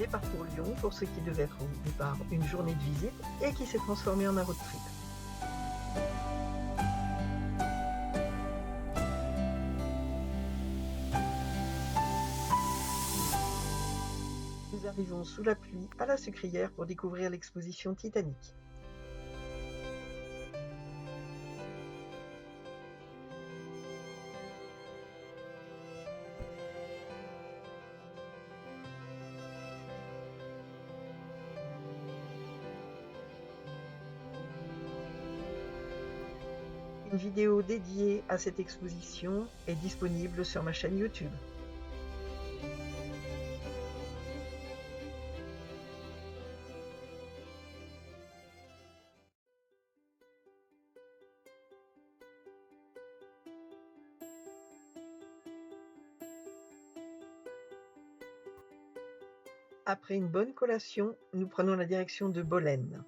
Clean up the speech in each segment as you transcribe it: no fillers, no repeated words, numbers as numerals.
départ pour Lyon pour ce qui devait être au départ une journée de visite et qui s'est transformé en un road trip. Nous arrivons sous la pluie à la Sucrière pour découvrir l'exposition Titanic. Une vidéo dédiée à cette exposition est disponible sur ma chaîne YouTube. Après une bonne collation, nous prenons la direction de Bolène.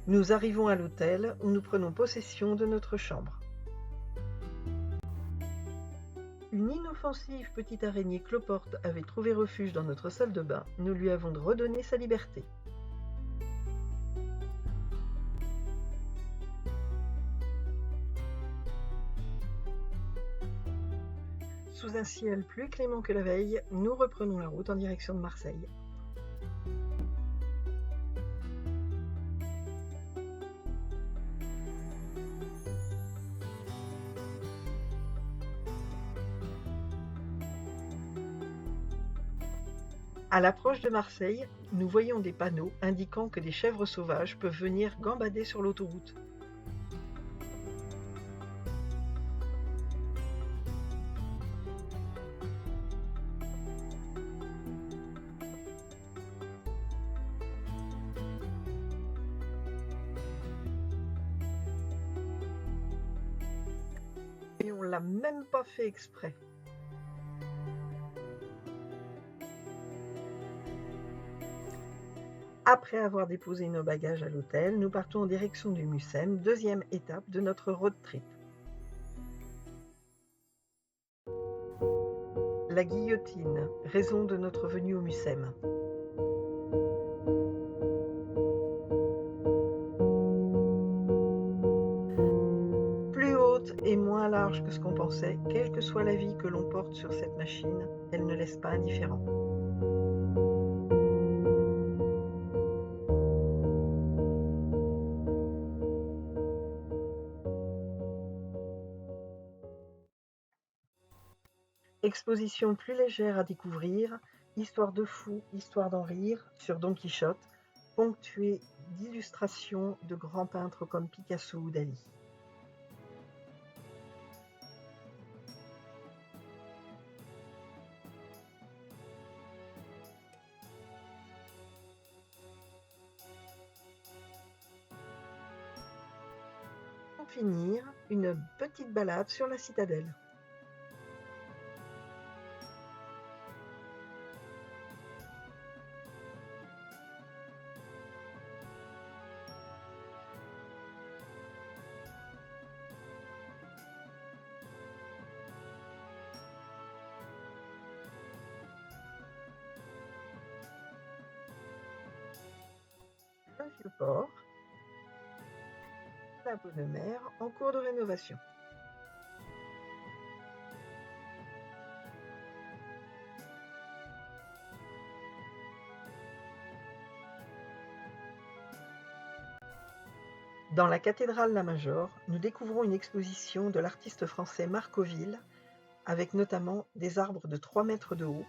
Nous arrivons à l'hôtel où nous prenons possession de notre chambre. Une inoffensive petite araignée cloporte avait trouvé refuge dans notre salle de bain. Nous lui avons redonné sa liberté. Sous un ciel plus clément que la veille, nous reprenons la route en direction de Marseille. À l'approche de Marseille, nous voyons des panneaux indiquant que des chèvres sauvages peuvent venir gambader sur l'autoroute. Et on l'a même pas fait exprès. Après avoir déposé nos bagages à l'hôtel, nous partons en direction du Mucem, deuxième étape de notre road trip. La guillotine, raison de notre venue au Mucem. Plus haute et moins large que ce qu'on pensait, quelle que soit la vie que l'on porte sur cette machine, elle ne laisse pas indifférent. Exposition plus légère à découvrir, histoire de fou, histoire d'en rire, sur Don Quichotte, ponctuée d'illustrations de grands peintres comme Picasso ou Dali. Pour finir, une petite balade sur la citadelle. Le Vieux-Port, la Bonne-Mère en cours de rénovation. Dans la cathédrale La Major, nous découvrons une exposition de l'artiste français Marcoville, avec notamment des arbres de 3 mètres de haut.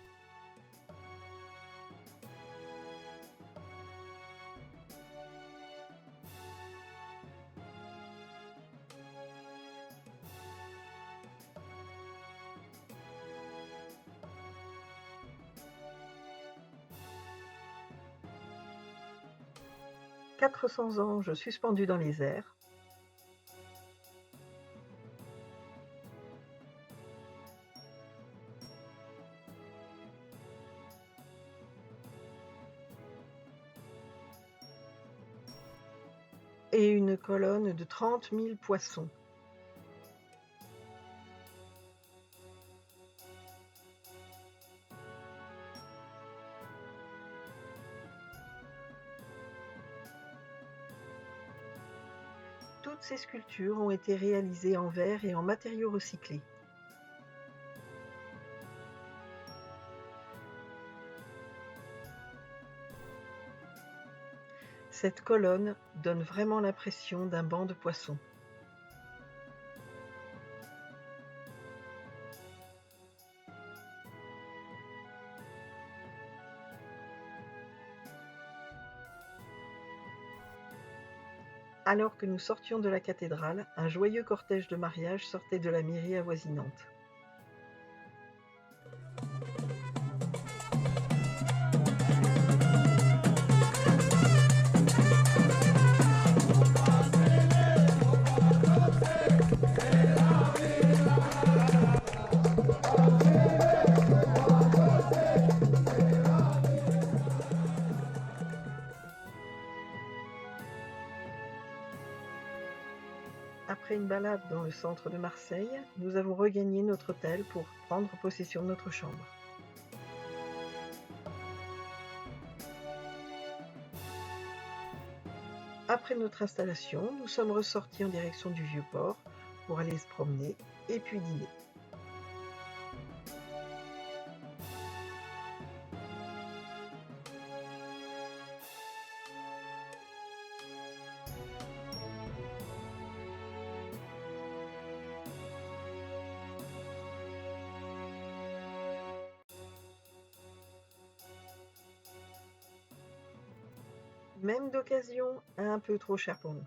« 400 anges suspendus dans les airs ». et une colonne de 30 000 poissons. Toutes ces sculptures ont été réalisées en verre et en matériaux recyclés. Cette colonne donne vraiment l'impression d'un banc de poissons. Alors que nous sortions de la cathédrale, un joyeux cortège de mariage sortait de la mairie avoisinante. Après une balade dans le centre de Marseille, nous avons regagné notre hôtel pour prendre possession de notre chambre. Après notre installation, nous sommes ressortis en direction du Vieux-Port pour aller se promener et puis dîner. Même d'occasion, un peu trop cher pour nous.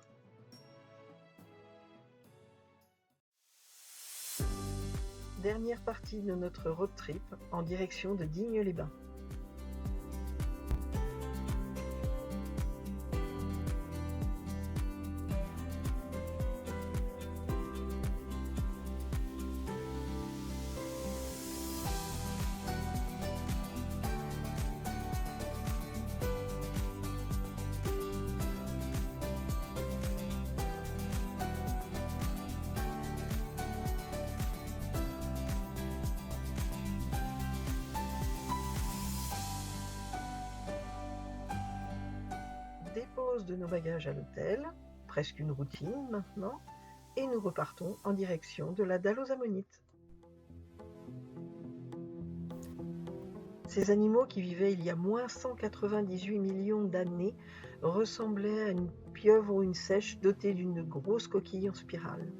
Dernière partie de notre road trip en direction de Digne-les-Bains. Dépose de nos bagages à l'hôtel, presque une routine maintenant, et nous repartons en direction de la dalle aux ammonites. Ces animaux qui vivaient il y a moins 198 millions d'années ressemblaient à une pieuvre ou une seiche dotée d'une grosse coquille en spirale.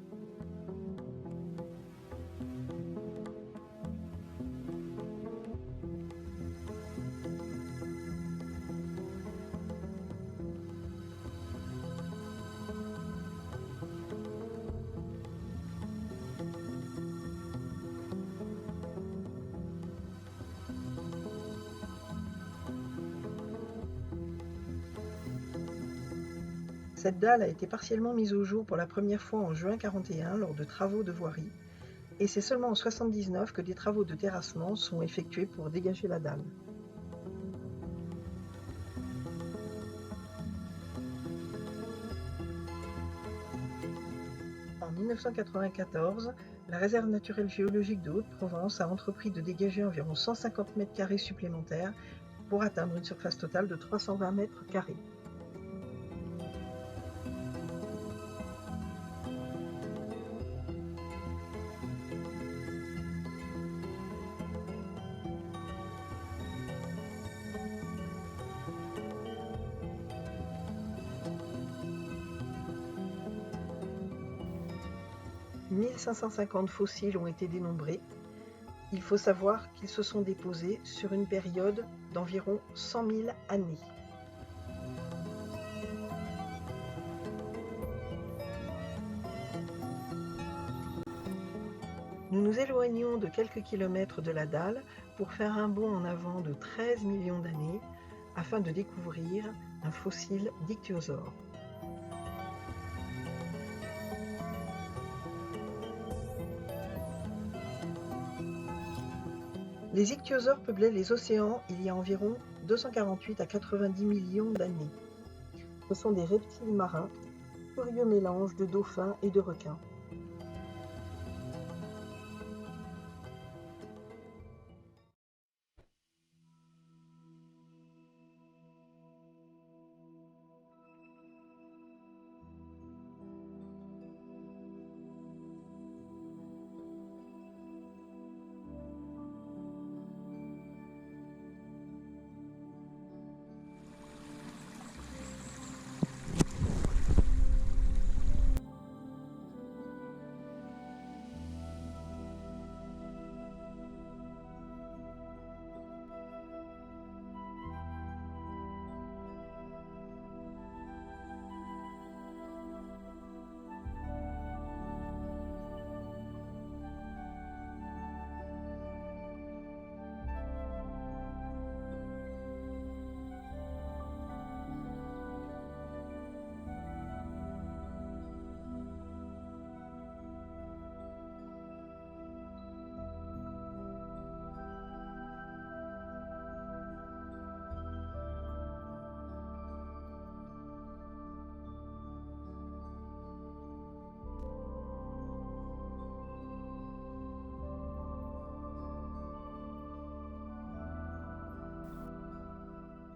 Cette dalle a été partiellement mise au jour pour la première fois en juin 1941 lors de travaux de voirie, et c'est seulement en 1979 que des travaux de terrassement sont effectués pour dégager la dalle. En 1994, la réserve naturelle géologique de Haute-Provence a entrepris de dégager environ 150 mètres carrés supplémentaires pour atteindre une surface totale de 320 mètres carrés. « 1550 fossiles ont été dénombrés. Il faut savoir qu'ils se sont déposés sur une période d'environ 100 000 années. Nous nous éloignons de quelques kilomètres de la dalle pour faire un bond en avant de 13 millions d'années afin de découvrir un fossile d'ichthyosaure. Les ichthyosaures peuplaient les océans il y a environ 248 à 90 millions d'années. Ce sont des reptiles marins curieux mélange de dauphins et de requins.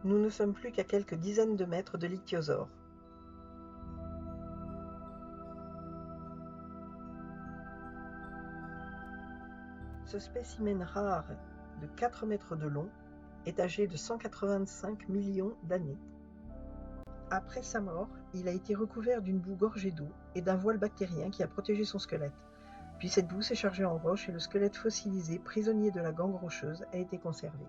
Nous ne sommes plus qu'à quelques dizaines de mètres de l'ichthyosaure. Ce spécimen rare de 4 mètres de long est âgé de 185 millions d'années. Après sa mort, il a été recouvert d'une boue gorgée d'eau et d'un voile bactérien qui a protégé son squelette. Puis cette boue s'est chargée en roche et le squelette fossilisé, prisonnier de la gangue rocheuse, a été conservé.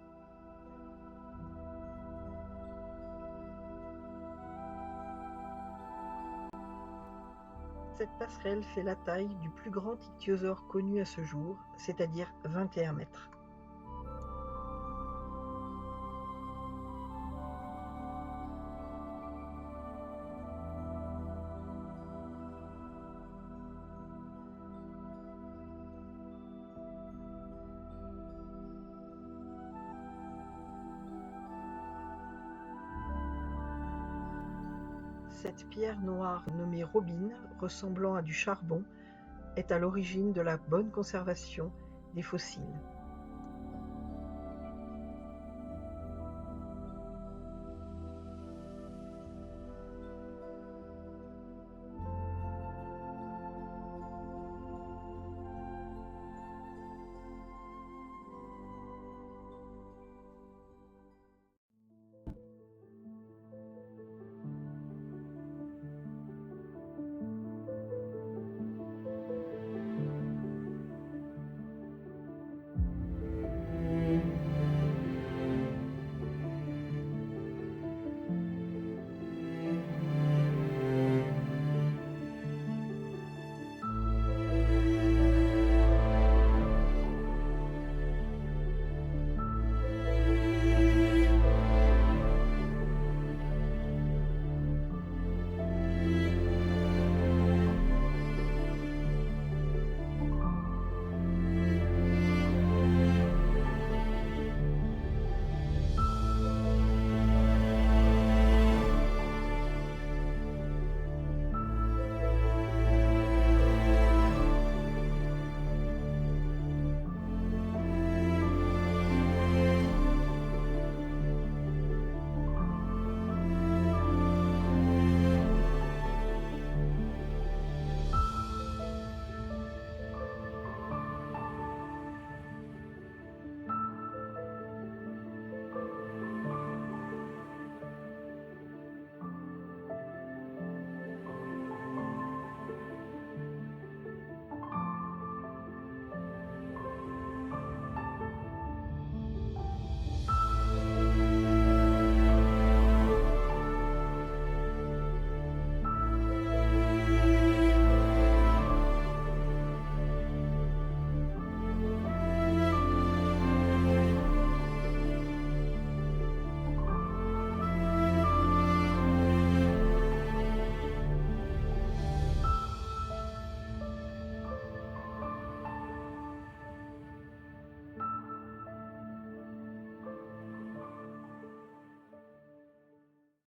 Cette passerelle fait la taille du plus grand ichthyosaure connu à ce jour, c'est-à-dire 21 mètres. Cette pierre noire nommée robine, ressemblant à du charbon, est à l'origine de la bonne conservation des fossiles.